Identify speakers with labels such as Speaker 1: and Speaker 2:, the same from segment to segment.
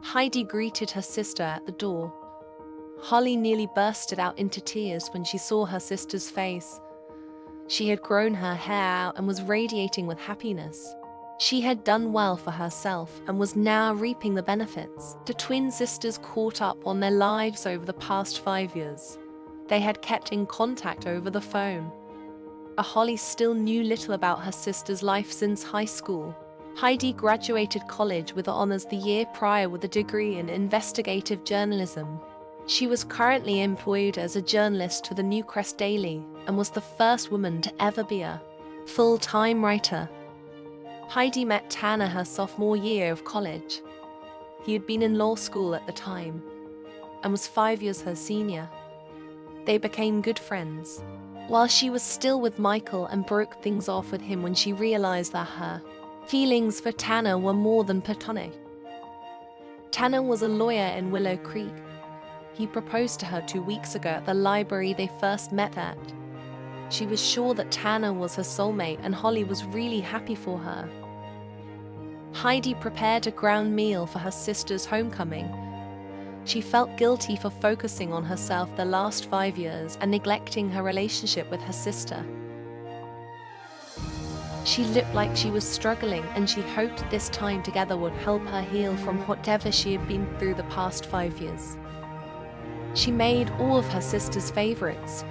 Speaker 1: Heidi greeted her sister at the door. Holly nearly bursted out into tears when she saw her sister's face. She had grown her hair out and was radiating with happiness. She had done well for herself and was now reaping the benefits. The twin sisters caught up on their lives over the past 5 years. They had kept in contact over the phone. Holly still knew little about her sister's life since high school. Heidi graduated college with honors the year prior with a degree in investigative journalism. She was currently employed as a journalist for the Newcrest Daily and was the first woman to ever be a full-time writer. Heidi met Tanner her sophomore year of college. He had been in law school at the time and was 5 years her senior. They became good friends, while she was still with Michael, and broke things off with him when she realized that her feelings for Tanner were more than platonic. Tanner was a lawyer in Willow Creek. He proposed to her 2 weeks ago at the library they first met at. She was sure that Tanner was her soulmate, and Holly was really happy for her. Heidi prepared a ground meal for her sister's homecoming. She felt guilty for focusing on herself the last 5 years and neglecting her relationship with her sister. She looked like she was struggling, and she hoped this time together would help her heal from whatever she had been through the past 5 years. She made all of her sister's favorites.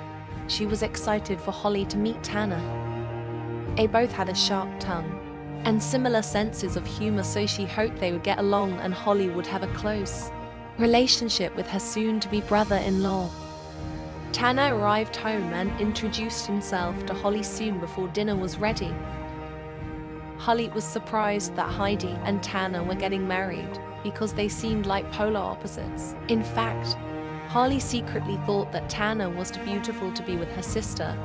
Speaker 1: She was excited for Holly to meet Tanner. They both had a sharp tongue and similar senses of humor, so she hoped they would get along and Holly would have a close relationship with her soon-to-be brother-in-law. Tanner arrived home and introduced himself to Holly soon before dinner was ready. Holly was surprised that Heidi and Tanner were getting married because they seemed like polar opposites. In fact, Holly secretly thought that Tanner was too beautiful to be with her sister.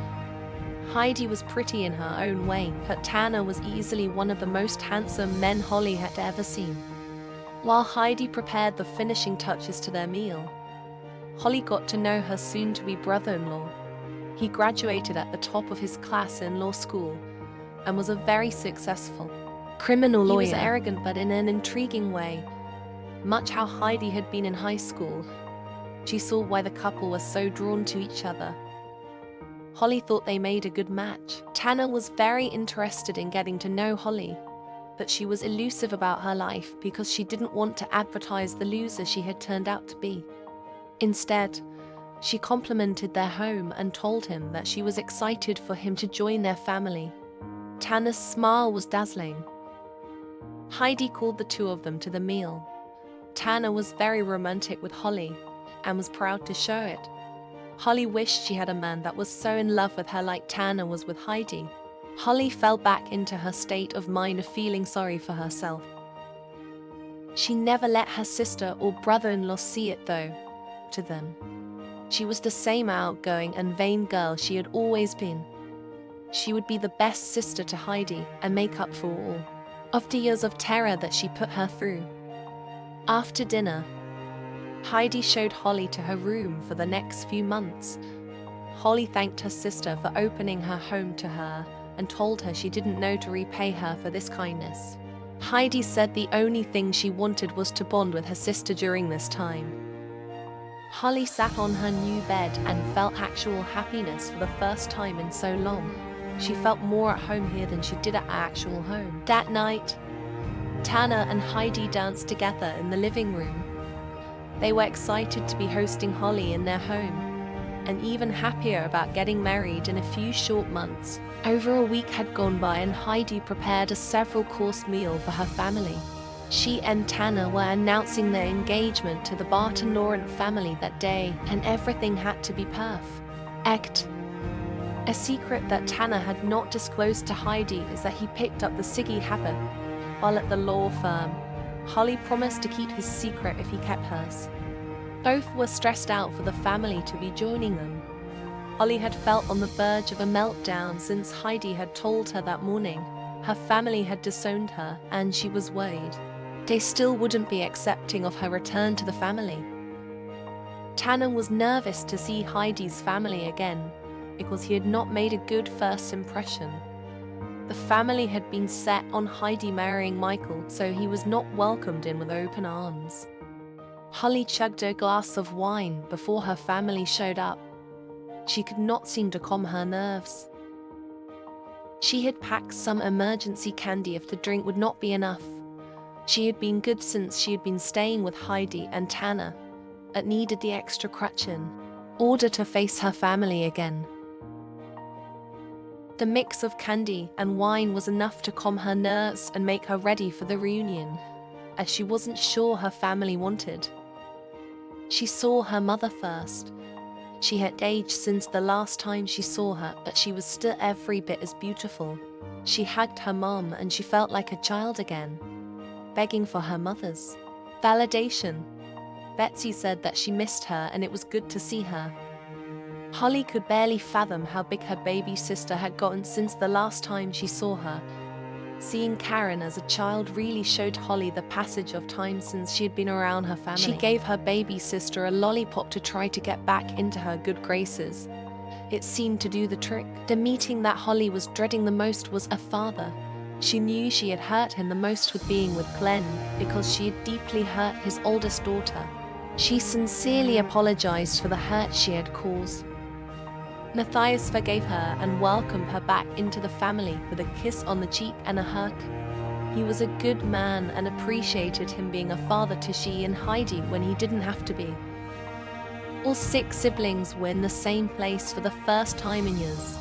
Speaker 1: Heidi was pretty in her own way, but Tanner was easily one of the most handsome men Holly had ever seen. While Heidi prepared the finishing touches to their meal, Holly got to know her soon-to-be brother-in-law. He graduated at the top of his class in law school and was a very successful criminal lawyer. He was arrogant, but in an intriguing way, much how Heidi had been in high school. She saw why the couple was so drawn to each other. Holly thought they made a good match. Tanner was very interested in getting to know Holly, but she was elusive about her life because she didn't want to advertise the loser she had turned out to be. Instead, she complimented their home and told him that she was excited for him to join their family. Tanner's smile was dazzling. Heidi called the two of them to the meal. Tanner was very romantic with Holly and was proud to show it. Holly wished she had a man that was so in love with her like Tanner was with Heidi. Holly fell back into her state of mind of feeling sorry for herself. She never let her sister or brother-in-law see it though, to them. She was the same outgoing and vain girl she had always been. She would be the best sister to Heidi and make up for all of the years of terror that she put her through. After dinner, Heidi showed Holly to her room for the next few months. Holly thanked her sister for opening her home to her and told her she didn't know to repay her for this kindness. Heidi said the only thing she wanted was to bond with her sister during this time. Holly sat on her new bed and felt actual happiness for the first time in so long. She felt more at home here than she did at her actual home. That night, Tanner and Heidi danced together in the living room. They were excited to be hosting Holly in their home, and even happier about getting married in a few short months. Over a week had gone by and Heidi prepared a several-course meal for her family. She and Tanner were announcing their engagement to the Barton Laurent family that day, and everything had to be perfect. A secret that Tanner had not disclosed to Heidi is that he picked up the ciggy habit while at the law firm. Holly promised to keep his secret if he kept hers. Both were stressed out for the family to be joining them. Holly had felt on the verge of a meltdown since Heidi had told her that morning her family had disowned her, and she was worried they still wouldn't be accepting of her return to the family. Tanner was nervous to see Heidi's family again because he had not made a good first impression. The family had been set on Heidi marrying Michael, so he was not welcomed in with open arms. Holly chugged a glass of wine before her family showed up. She could not seem to calm her nerves. She had packed some emergency candy if the drink would not be enough. She had been good since she had been staying with Heidi and Tanner, but needed the extra crutch in order to face her family again. The mix of candy and wine was enough to calm her nerves and make her ready for the reunion, as she wasn't sure her family wanted. She saw her mother first. She had aged since the last time she saw her, but she was still every bit as beautiful. She hugged her mom and she felt like a child again, begging for her mother's validation. Betsy said that she missed her and it was good to see her. Holly could barely fathom how big her baby sister had gotten since the last time she saw her. Seeing Karen as a child really showed Holly the passage of time since she had been around her family. She gave her baby sister a lollipop to try to get back into her good graces. It seemed to do the trick. The meeting that Holly was dreading the most was her father. She knew she had hurt him the most with being with Glenn because she had deeply hurt his oldest daughter. She sincerely apologized for the hurt she had caused. Matthias forgave her and welcomed her back into the family with a kiss on the cheek and a hug. He was a good man and appreciated him being a father to she and Heidi when he didn't have to be. All 6 siblings were in the same place for the first time in years.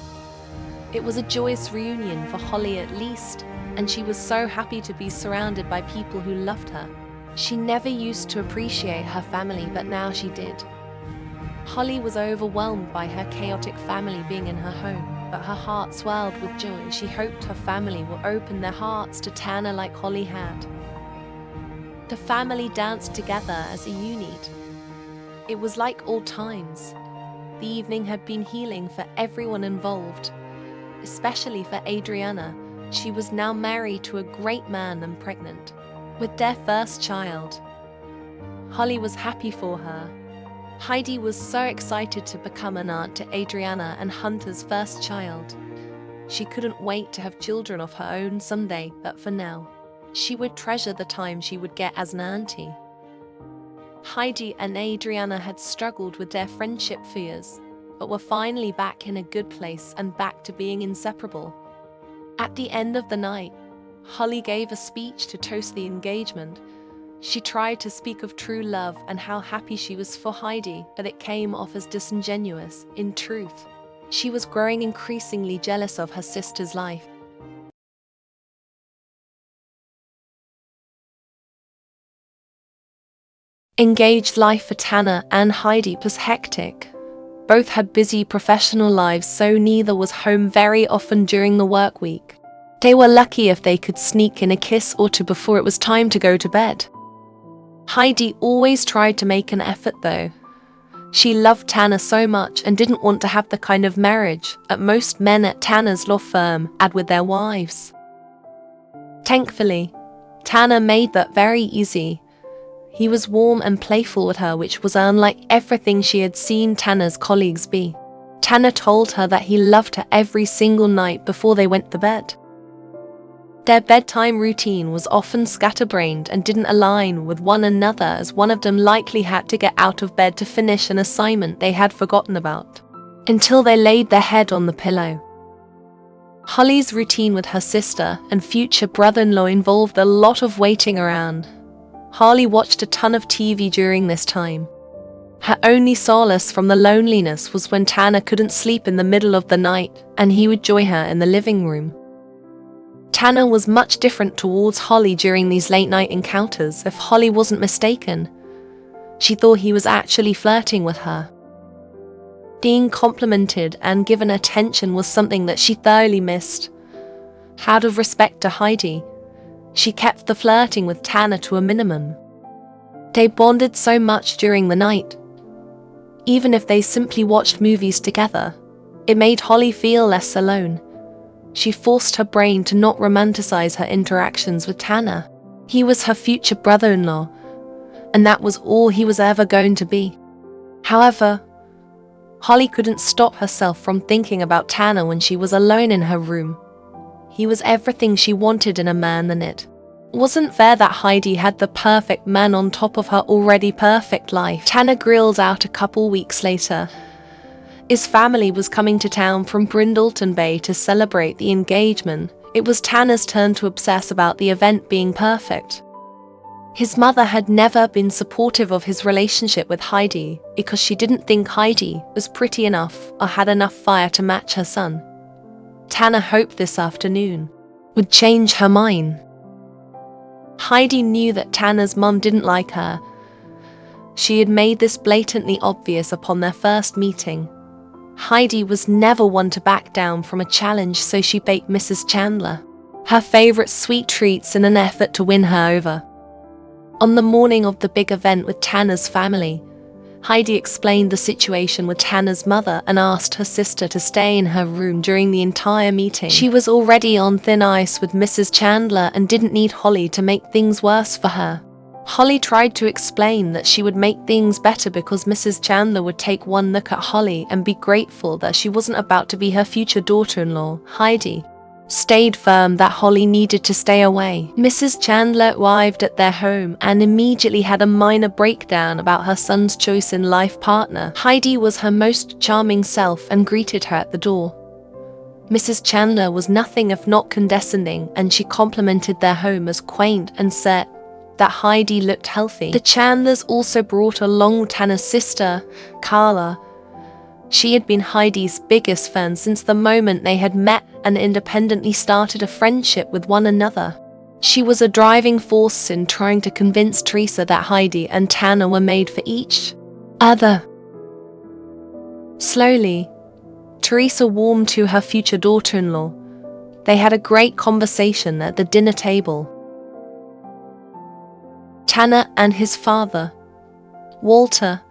Speaker 1: It was a joyous reunion for Holly at least, and she was so happy to be surrounded by people who loved her. She never used to appreciate her family, but now she did. Holly was overwhelmed by her chaotic family being in her home, but her heart swelled with joy. She hoped her family would open their hearts to Tanner like Holly had. The family danced together as a unit. It was like old times. The evening had been healing for everyone involved, especially for Adriana. She was now married to a great man and pregnant with their first child. Holly was happy for her. Heidi was so excited to become an aunt to Adriana and Hunter's first child. She couldn't wait to have children of her own someday, but for now, she would treasure the time she would get as an auntie. Heidi and Adriana had struggled with their friendship for years, but were finally back in a good place and back to being inseparable. At the end of the night, Holly gave a speech to toast the engagement. She tried to speak of true love and how happy she was for Heidi, but it came off as disingenuous. In truth, she was growing increasingly jealous of her sister's life. Engaged life for Tanner and Heidi was hectic. Both had busy professional lives, so neither was home very often during the work week. They were lucky if they could sneak in a kiss or two before it was time to go to bed. Heidi always tried to make an effort though. She loved Tanner so much and didn't want to have the kind of marriage that most men at Tanner's law firm had with their wives. Thankfully, Tanner made that very easy. He was warm and playful with her, which was unlike everything she had seen Tanner's colleagues be. Tanner told her that he loved her every single night before they went to bed. Their bedtime routine was often scatterbrained and didn't align with one another, as one of them likely had to get out of bed to finish an assignment they had forgotten about, until they laid their head on the pillow. Holly's routine with her sister and future brother-in-law involved a lot of waiting around. Holly watched a ton of TV during this time. Her only solace from the loneliness was when Tanner couldn't sleep in the middle of the night and he would join her in the living room. Tanner was much different towards Holly during these late-night encounters, if Holly wasn't mistaken. She thought he was actually flirting with her. Being complimented and given attention was something that she thoroughly missed. Out of respect to Heidi, she kept the flirting with Tanner to a minimum. They bonded so much during the night. Even if they simply watched movies together, it made Holly feel less alone. She forced her brain to not romanticize her interactions with Tanner. He was her future brother-in-law, and that was all he was ever going to be. However, Holly couldn't stop herself from thinking about Tanner when she was alone in her room. He was everything she wanted in a man, and it Wasn't fair that Heidi had the perfect man on top of her already perfect life. Tanner grilled out a couple weeks later. His family was coming to town from Brindleton Bay to celebrate the engagement. It was Tanner's turn to obsess about the event being perfect. His mother had never been supportive of his relationship with Heidi because she didn't think Heidi was pretty enough or had enough fire to match her son. Tanner hoped this afternoon would change her mind. Heidi knew that Tanner's mum didn't like her. She had made this blatantly obvious upon their first meeting. Heidi was never one to back down from a challenge, so she baked Mrs. Chandler her favorite sweet treats in an effort to win her over. On the morning of the big event with Tanner's family, Heidi explained the situation with Tanner's mother and asked her sister to stay in her room during the entire meeting. She was already on thin ice with Mrs. Chandler and didn't need Holly to make things worse for her. Holly tried to explain that she would make things better because Mrs. Chandler would take one look at Holly and be grateful that she wasn't about to be her future daughter-in-law. Heidi stayed firm that Holly needed to stay away. Mrs. Chandler arrived at their home and immediately had a minor breakdown about her son's choice in life partner. Heidi was her most charming self and greeted her at the door. Mrs. Chandler was nothing if not condescending, and she complimented their home as quaint and said that Heidi looked healthy. The Chandlers also brought along Tanner's sister, Carla. She had been Heidi's biggest fan since the moment they had met and independently started a friendship with one another. She was a driving force in trying to convince Teresa that Heidi and Tanner were made for each other. Slowly, Teresa warmed to her future daughter-in-law. They had a great conversation at the dinner table. Tanner and his father, Walter,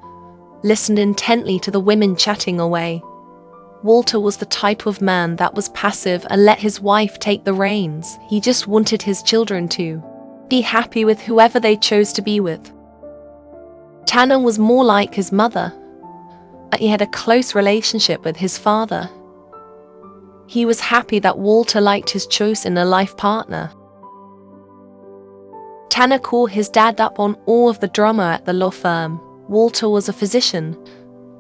Speaker 1: listened intently to the women chatting away. Walter was the type of man that was passive and let his wife take the reins. He just wanted his children to be happy with whoever they chose to be with. Tanner was more like his mother, but he had a close relationship with his father. He was happy that Walter liked his choice in a life partner. Tanner called his dad up on all of the drama at the law firm. Walter was a physician,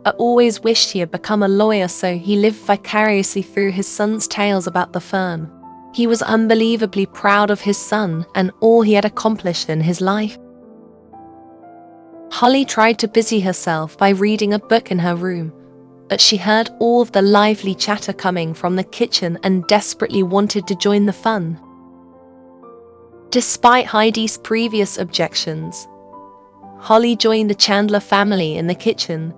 Speaker 1: but always wished he had become a lawyer, so he lived vicariously through his son's tales about the firm. He was unbelievably proud of his son and all he had accomplished in his life. Holly tried to busy herself by reading a book in her room, but she heard all of the lively chatter coming from the kitchen and desperately wanted to join the fun. Despite Heidi's previous objections, Holly joined the Chandler family in the kitchen.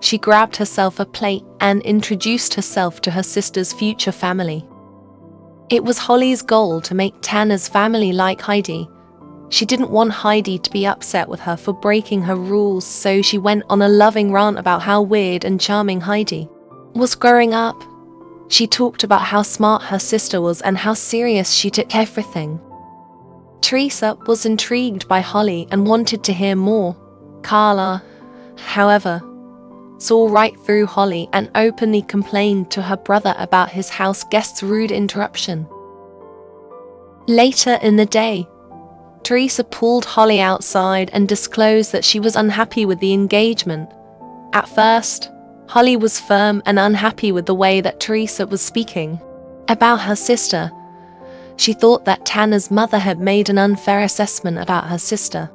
Speaker 1: She grabbed herself a plate and introduced herself to her sister's future family. It was Holly's goal to make Tanner's family like Heidi. She didn't want Heidi to be upset with her for breaking her rules, so she went on a loving rant about how weird and charming Heidi was growing up. She talked about how smart her sister was and how serious she took everything. Teresa was intrigued by Holly and wanted to hear more. Carla, however, saw right through Holly and openly complained to her brother about his house guest's rude interruption. Later in the day, Teresa pulled Holly outside and disclosed that she was unhappy with the engagement. At first, Holly was firm and unhappy with the way that Teresa was speaking about her sister. She thought that Tanner's mother had made an unfair assessment about her sister.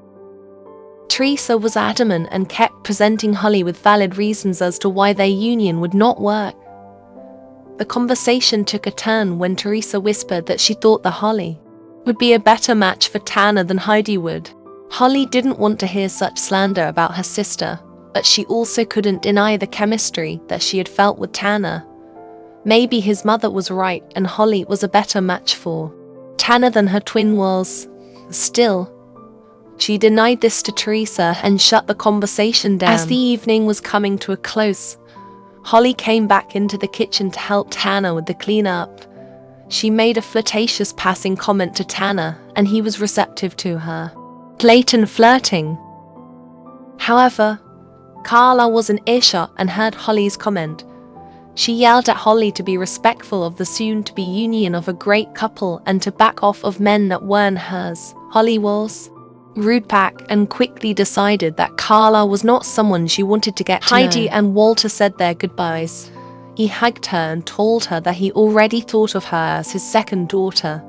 Speaker 1: Teresa was adamant and kept presenting Holly with valid reasons as to why their union would not work. The conversation took a turn when Teresa whispered that she thought that Holly would be a better match for Tanner than Heidi would. Holly didn't want to hear such slander about her sister, but she also couldn't deny the chemistry that she had felt with Tanner. Maybe his mother was right and Holly was a better match for Tanner than her twin was. Still, she denied this to Teresa and shut the conversation down. As the evening was coming to a close, Holly came back into the kitchen to help Tanner with the cleanup. She made a flirtatious passing comment to Tanner, and he was receptive to her blatant flirting. However, Carla was in earshot and heard Holly's comment. She yelled at Holly to be respectful of the soon-to-be union of a great couple and to back off of men that weren't hers. Holly was rude back and quickly decided that Carla was not someone she wanted to get to know. Heidi and Walter said their goodbyes. He hugged her and told her that he already thought of her as his second daughter.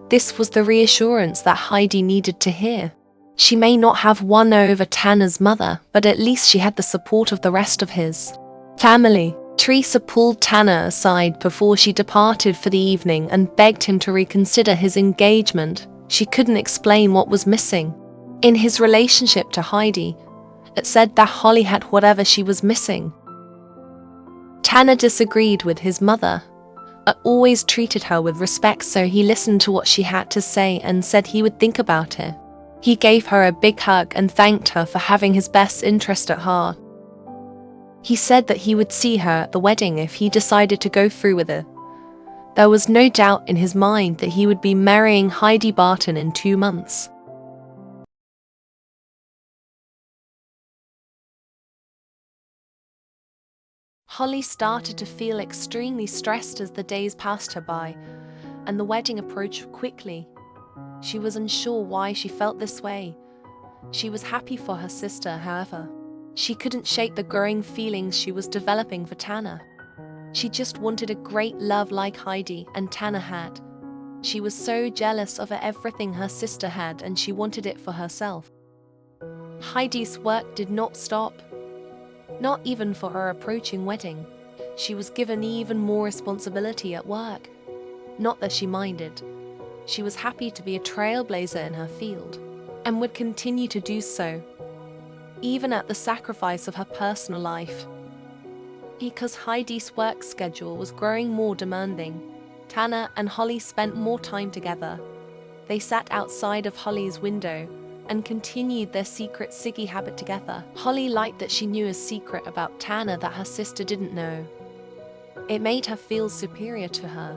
Speaker 1: This was the reassurance that Heidi needed to hear. She may not have won over Tanner's mother, but at least she had the support of the rest of his family. Teresa pulled Tanner aside before she departed for the evening and begged him to reconsider his engagement. She couldn't explain what was missing in his relationship to Heidi. It said that Holly had whatever she was missing. Tanner disagreed with his mother, but always treated her with respect, so he listened to what she had to say and said he would think about it. He gave her a big hug and thanked her for having his best interest at heart. He said that he would see her at the wedding if he decided to go through with it. There was no doubt in his mind that he would be marrying Heidi Barton in 2 months. Holly started to feel extremely stressed as the days passed her by, and the wedding approached quickly. She was unsure why she felt this way. She was happy for her sister, however. She couldn't shake the growing feelings she was developing for Tanner. She just wanted a great love like Heidi and Tanner had. She was so jealous of everything her sister had, and she wanted it for herself. Heidi's work did not stop, not even for her approaching wedding. She was given even more responsibility at work. Not that she minded. She was happy to be a trailblazer in her field, and would continue to do so, even at the sacrifice of her personal life. Because Heidi's work schedule was growing more demanding, Tanner and Holly spent more time together. They sat outside of Holly's window and continued their secret ciggy habit together. Holly liked that she knew a secret about Tanner that her sister didn't know. It made her feel superior to her,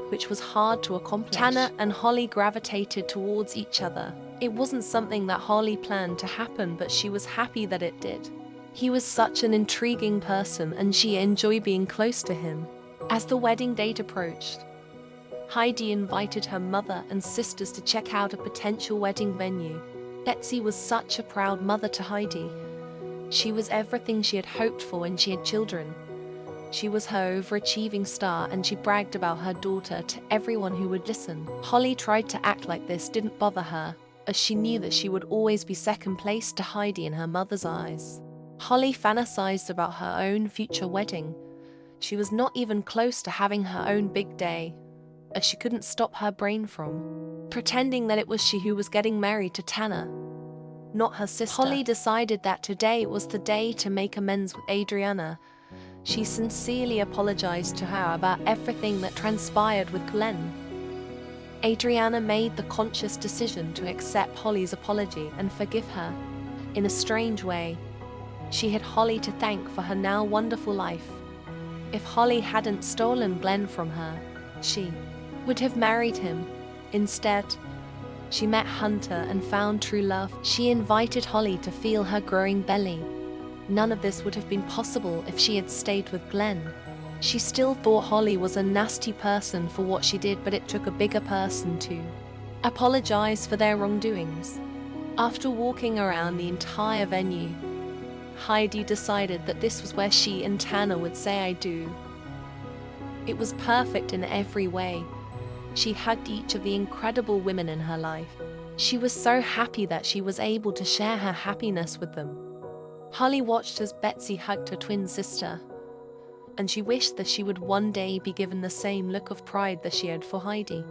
Speaker 1: which was hard to accomplish. Tanner and Holly gravitated towards each other. It wasn't something that Holly planned to happen, but she was happy that it did. He was such an intriguing person, and she enjoyed being close to him. As the wedding date approached, Heidi invited her mother and sisters to check out a potential wedding venue. Betsy was such a proud mother to Heidi. She was everything she had hoped for when she had children. She was her overachieving star, and she bragged about her daughter to everyone who would listen. Holly tried to act like this didn't bother her, as she knew that she would always be second place to Heidi in her mother's eyes. Holly fantasized about her own future wedding. She was not even close to having her own big day, as she couldn't stop her brain from pretending that it was she who was getting married to Tanner, not her sister. Holly decided that today was the day to make amends with Adriana. She sincerely apologized to her about everything that transpired with Glenn. Adriana made the conscious decision to accept Holly's apology and forgive her. In a strange way, she had Holly to thank for her now wonderful life. If Holly hadn't stolen Glenn from her, she would have married him. Instead, she met Hunter and found true love. She invited Holly to feel her growing belly. None of this would have been possible if she had stayed with Glenn. She still thought Holly was a nasty person for what she did, but it took a bigger person to apologize for their wrongdoings. After walking around the entire venue, Heidi decided that this was where she and Tanner would say I do. It was perfect in every way. She hugged each of the incredible women in her life. She was so happy that she was able to share her happiness with them. Holly watched as Betsy hugged her twin sister, and she wished that she would one day be given the same look of pride that she had for Heidi.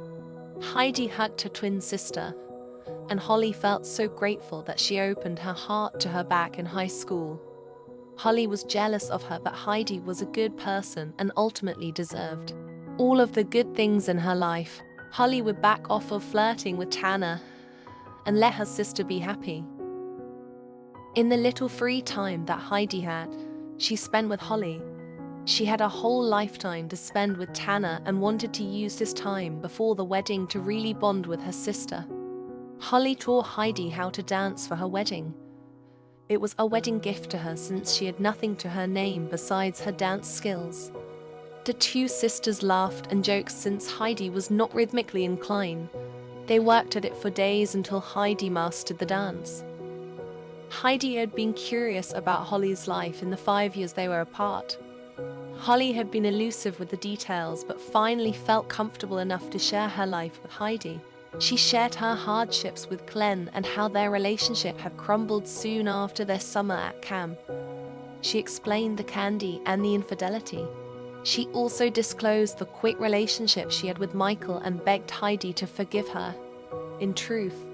Speaker 1: Heidi hugged her twin sister, and Holly felt so grateful that she opened her heart to her back in high school. Holly was jealous of her, but Heidi was a good person and ultimately deserved all of the good things in her life. Holly would back off of flirting with Tanner and let her sister be happy. In the little free time that Heidi had, she spent with Holly. She had a whole lifetime to spend with Tanner and wanted to use this time before the wedding to really bond with her sister. Holly taught Heidi how to dance for her wedding. It was a wedding gift to her since she had nothing to her name besides her dance skills. The two sisters laughed and joked since Heidi was not rhythmically inclined, They worked at it for days until Heidi mastered the dance. Heidi had been curious about Holly's life in the 5 years they were apart. Holly had been elusive with the details, but finally felt comfortable enough to share her life with Heidi. She shared her hardships with Glenn and how their relationship had crumbled soon after their summer at camp. She explained the candy and the infidelity. She also disclosed the quick relationship she had with Michael and begged Heidi to forgive her. In truth,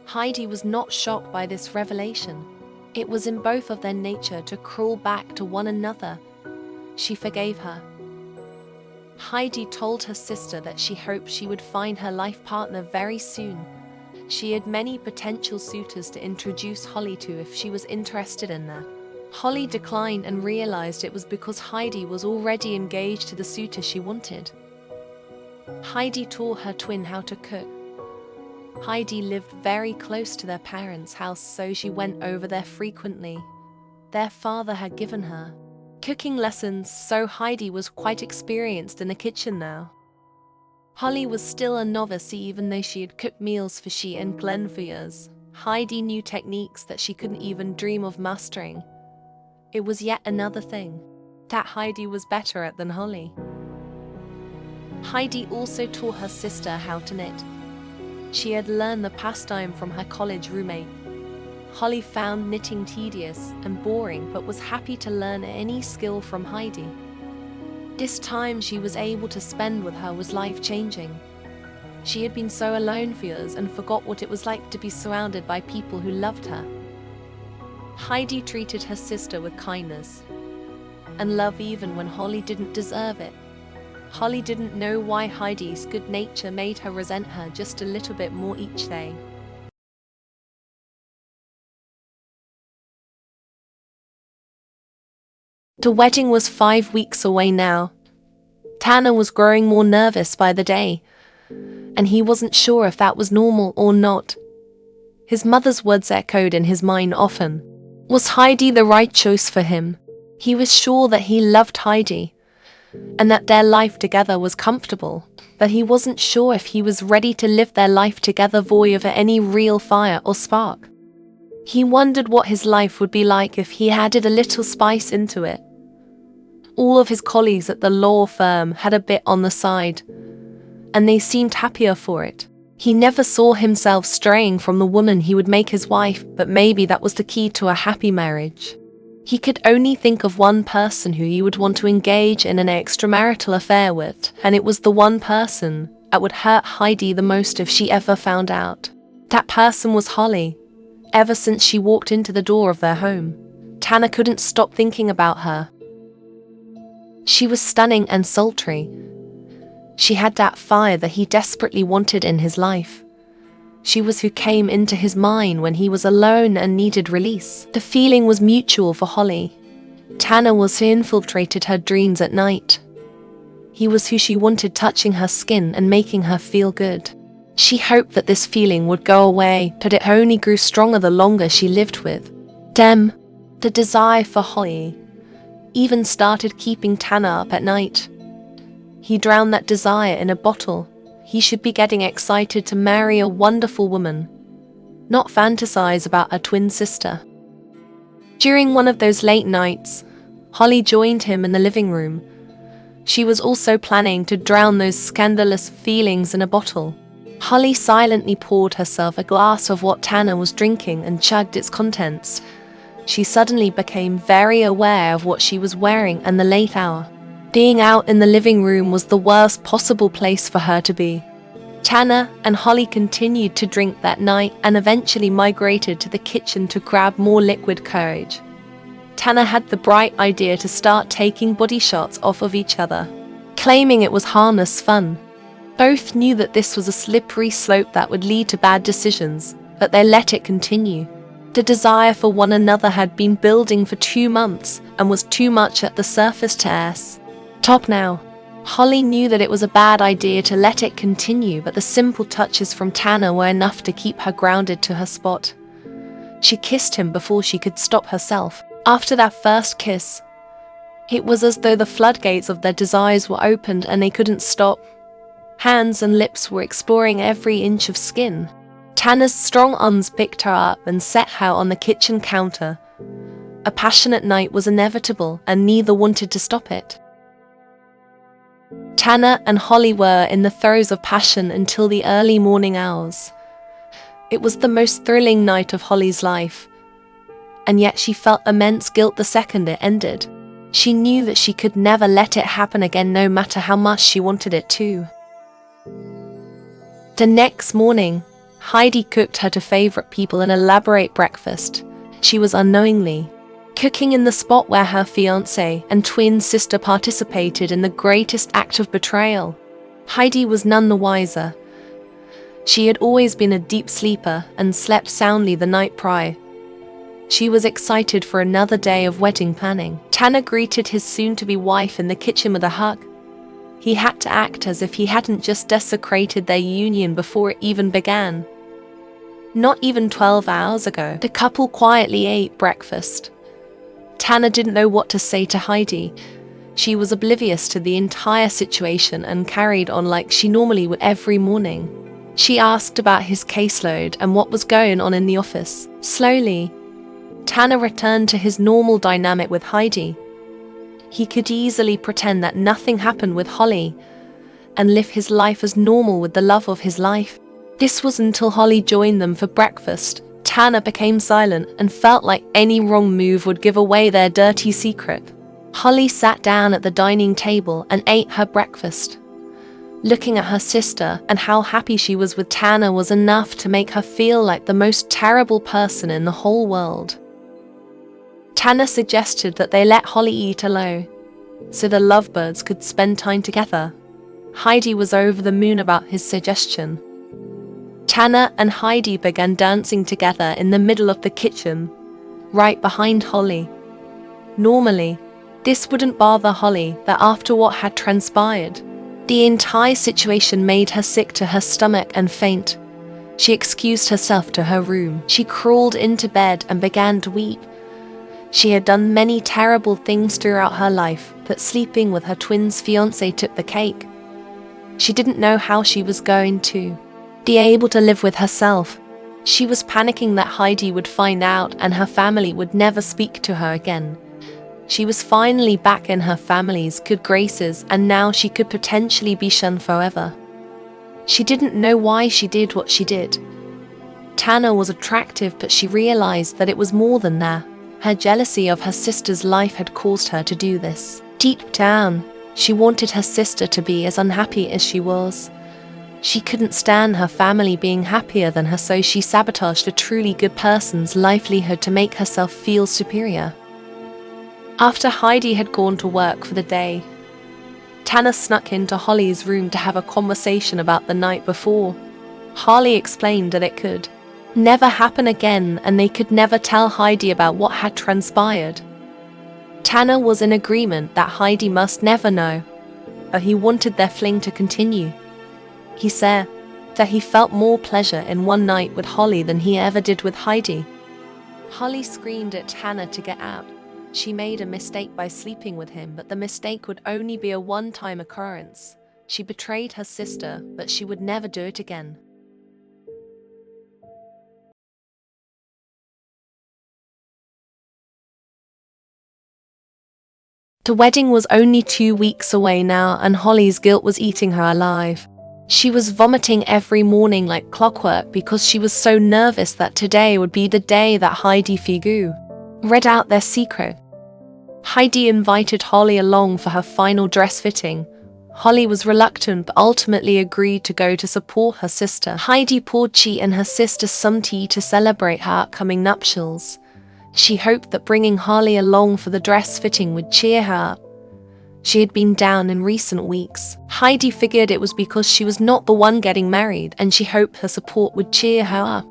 Speaker 1: Heidi was not shocked by this revelation. It was in both of their nature to crawl back to one another. She forgave her. Heidi told her sister that she hoped she would find her life partner very soon. She had many potential suitors to introduce Holly to if she was interested in that. Holly declined and realized it was because Heidi was already engaged to the suitor she wanted. Heidi taught her twin how to cook. Heidi lived very close to their parents' house, so she went over there frequently. Their father had given her cooking lessons, so Heidi was quite experienced in the kitchen now. Holly was still a novice even though she had cooked meals for she and Glenn for years. Heidi knew techniques that she couldn't even dream of mastering. It was yet another thing that Heidi was better at than Holly. Heidi also taught her sister how to knit. She had learned the pastime from her college roommate. Holly found knitting tedious and boring but was happy to learn any skill from Heidi. This time she was able to spend with her was life-changing. She had been so alone for years and forgot what it was like to be surrounded by people who loved her. Heidi treated her sister with kindness and love even when Holly didn't deserve it. Holly didn't know why Heidi's good nature made her resent her just a little bit more each day. The wedding was 5 weeks away now. Tanner was growing more nervous by the day, and he wasn't sure if that was normal or not. His mother's words echoed in his mind often. Was Heidi the right choice for him? He was sure that he loved Heidi, and that their life together was comfortable, but he wasn't sure if he was ready to live their life together void of any real fire or spark. He wondered what his life would be like if he added a little spice into it. All of his colleagues at the law firm had a bit on the side, and they seemed happier for it. He never saw himself straying from the woman he would make his wife, but maybe that was the key to a happy marriage. He could only think of one person who he would want to engage in an extramarital affair with, and it was the one person that would hurt Heidi the most if she ever found out. That person was Holly. Ever since she walked into the door of their home, Tanner couldn't stop thinking about her. She was stunning and sultry. She had that fire that he desperately wanted in his life. She was who came into his mind when he was alone and needed release. The feeling was mutual for Holly. Tanner was who infiltrated her dreams at night. He was who she wanted, touching her skin and making her feel good. She hoped that this feeling would go away, but it only grew stronger the longer she lived with them. The desire for Holly even started keeping Tanner up at night. He drowned that desire in a bottle. He should be getting excited to marry a wonderful woman, not fantasize about a twin sister. During one of those late nights, Holly joined him in the living room. She was also planning to drown those scandalous feelings in a bottle. Holly silently poured herself a glass of what Tanner was drinking and chugged its contents. She suddenly became very aware of what she was wearing and the late hour. Being out in the living room was the worst possible place for her to be. Tanner and Holly continued to drink that night and eventually migrated to the kitchen to grab more liquid courage. Tanner had the bright idea to start taking body shots off of each other, claiming it was harmless fun. Both knew that this was a slippery slope that would lead to bad decisions, but they let it continue. The desire for one another had been building for 2 months and was too much at the surface to stop now. Holly knew that it was a bad idea to let it continue, but the simple touches from Tanner were enough to keep her grounded to her spot. She kissed him before she could stop herself. After that first kiss, it was as though the floodgates of their desires were opened and they couldn't stop. Hands and lips were exploring every inch of skin. Tanner's strong arms picked her up and set her on the kitchen counter. A passionate night was inevitable, and neither wanted to stop it. Tanner and Holly were in the throes of passion until the early morning hours. It was the most thrilling night of Holly's life, and yet she felt immense guilt the second it ended. She knew that she could never let it happen again, no matter how much she wanted it to. The next morning, Heidi cooked her two favorite people an elaborate breakfast. She was unknowingly cooking in the spot where her fiancé and twin sister participated in the greatest act of betrayal. Heidi was none the wiser. She had always been a deep sleeper and slept soundly the night prior. She was excited for another day of wedding planning. Tanner greeted his soon-to-be wife in the kitchen with a hug. He had to act as if he hadn't just desecrated their union before it even began. Not even 12 hours ago, the couple quietly ate breakfast. Tanner didn't know what to say to Heidi. She was oblivious to the entire situation and carried on like she normally would every morning. She asked about his caseload and what was going on in the office. Slowly, Tanner returned to his normal dynamic with Heidi. He could easily pretend that nothing happened with Holly and live his life as normal with the love of his life. This was until Holly joined them for breakfast. Tanner became silent and felt like any wrong move would give away their dirty secret. Holly sat down at the dining table and ate her breakfast. Looking at her sister and how happy she was with Tanner was enough to make her feel like the most terrible person in the whole world. Tanner suggested that they let Holly eat alone, so the lovebirds could spend time together. Heidi was over the moon about his suggestion. Tanner and Heidi began dancing together in the middle of the kitchen, right behind Holly. Normally, this wouldn't bother Holly, that after what had transpired, the entire situation made her sick to her stomach and faint. She excused herself to her room. She crawled into bed and began to weep. She had done many terrible things throughout her life, but sleeping with her twin's fiancé took the cake. She didn't know how she was going to be able to live with herself. She was panicking that Heidi would find out and her family would never speak to her again. She was finally back in her family's good graces, and now she could potentially be shunned forever. She didn't know why she did what she did. Tanner was attractive, but she realized that it was more than that. Her jealousy of her sister's life had caused her to do this. Deep down, she wanted her sister to be as unhappy as she was. She couldn't stand her family being happier than her, so she sabotaged a truly good person's livelihood to make herself feel superior. After Heidi had gone to work for the day, Tanner snuck into Holly's room to have a conversation about the night before. Holly explained that it could never happen again and they could never tell Heidi about what had transpired. Tanner was in agreement that Heidi must never know, but he wanted their fling to continue. He said that he felt more pleasure in one night with Holly than he ever did with Heidi. Holly screamed at Tanner to get out. She made a mistake by sleeping with him, but the mistake would only be a one-time occurrence. She betrayed her sister, but she would never do it again. The wedding was only 2 weeks away now, and Holly's guilt was eating her alive. She was vomiting every morning like clockwork because she was so nervous that today would be the day that Heidi Figu read out their secret. Heidi invited Holly along for her final dress fitting. Holly was reluctant but ultimately agreed to go to support her sister. Heidi poured she and her sister some tea to celebrate her upcoming nuptials. She hoped that bringing Holly along for the dress fitting would cheer her up. She had been down in recent weeks. Heidi figured it was because she was not the one getting married, and she hoped her support would cheer her up.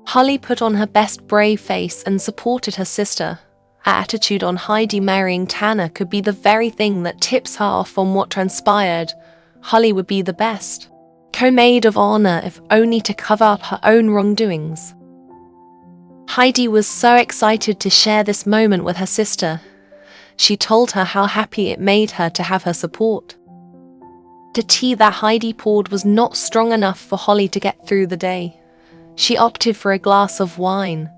Speaker 1: Holly put on her best brave face and supported her sister. Her attitude on Heidi marrying Tanner could be the very thing that tips her off on what transpired. Holly would be the best co-maid of honor, if only to cover up her own wrongdoings. Heidi was so excited to share this moment with her sister. She told her how happy it made her to have her support. The tea that Heidi poured was not strong enough for Holly to get through the day. She opted for a glass of wine.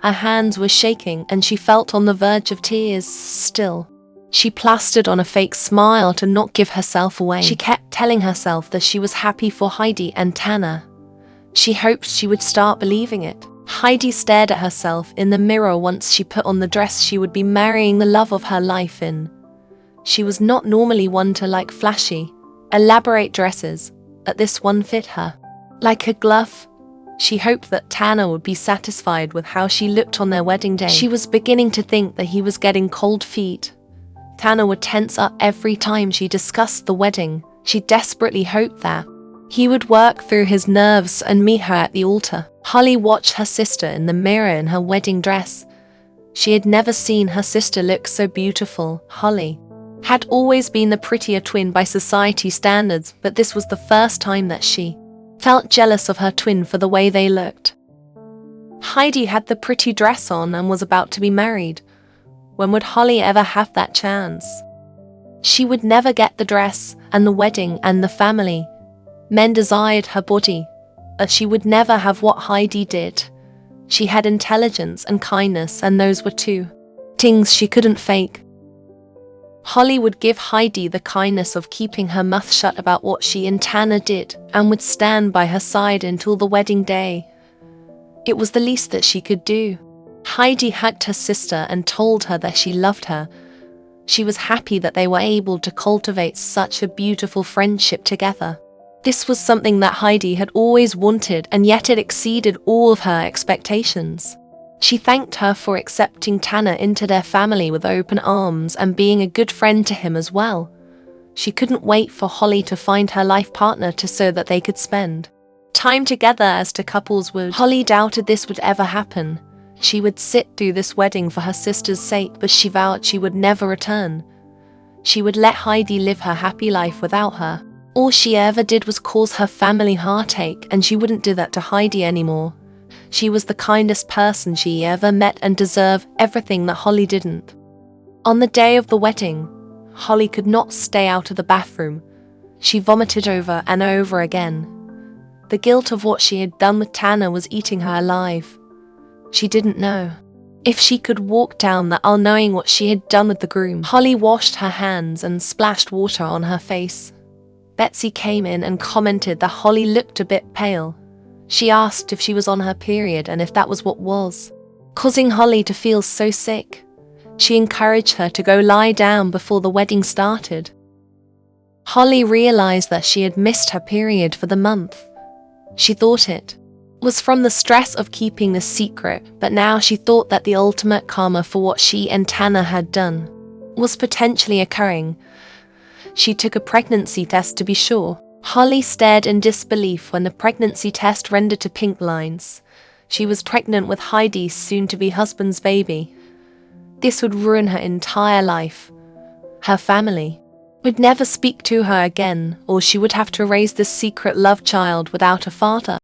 Speaker 1: Her hands were shaking and she felt on the verge of tears still. She plastered on a fake smile to not give herself away. She kept telling herself that she was happy for Heidi and Tanner. She hoped she would start believing it. Heidi stared at herself in the mirror once she put on the dress she would be marrying the love of her life in. She was not normally one to like flashy, elaborate dresses, but this one fit her like a glove. She hoped that Tanner would be satisfied with how she looked on their wedding day. She was beginning to think that he was getting cold feet. Tanner would tense up every time she discussed the wedding. She desperately hoped that he would work through his nerves and meet her at the altar. Holly watched her sister in the mirror in her wedding dress. She had never seen her sister look so beautiful. Holly had always been the prettier twin by society standards, but this was the first time that she felt jealous of her twin for the way they looked. Heidi had the pretty dress on and was about to be married. When would Holly ever have that chance? She would never get the dress and the wedding and the family. Men desired her body, but she would never have what Heidi did. She had intelligence and kindness, and those were two things she couldn't fake. Holly would give Heidi the kindness of keeping her mouth shut about what she and Tanner did, and would stand by her side until the wedding day. It was the least that she could do. Heidi hugged her sister and told her that she loved her. She was happy that they were able to cultivate such a beautiful friendship together. This was something that Heidi had always wanted, and yet it exceeded all of her expectations. She thanked her for accepting Tanner into their family with open arms and being a good friend to him as well. She couldn't wait for Holly to find her life partner so that they could spend time together as two couples would. Holly doubted this would ever happen. She would sit through this wedding for her sister's sake, but she vowed she would never return. She would let Heidi live her happy life without her. All she ever did was cause her family heartache, and she wouldn't do that to Heidi anymore. She was the kindest person she ever met and deserved everything that Holly didn't. On the day of the wedding, Holly could not stay out of the bathroom. She vomited over and over again. The guilt of what she had done with Tanner was eating her alive. She didn't know if she could walk down the aisle knowing what she had done with the groom. Holly washed her hands and splashed water on her face. Betsy came in and commented that Holly looked a bit pale. She asked if she was on her period and if that was what was causing Holly to feel so sick. She encouraged her to go lie down before the wedding started. Holly realized that she had missed her period for the month. She thought it was from the stress of keeping the secret, but now she thought that the ultimate karma for what she and Tanner had done was potentially occurring. She took a pregnancy test to be sure. Holly stared in disbelief when the pregnancy test rendered to pink lines. She was pregnant with Heidi's soon-to-be husband's baby. This would ruin her entire life. Her family would never speak to her again, or she would have to raise this secret love child without a father.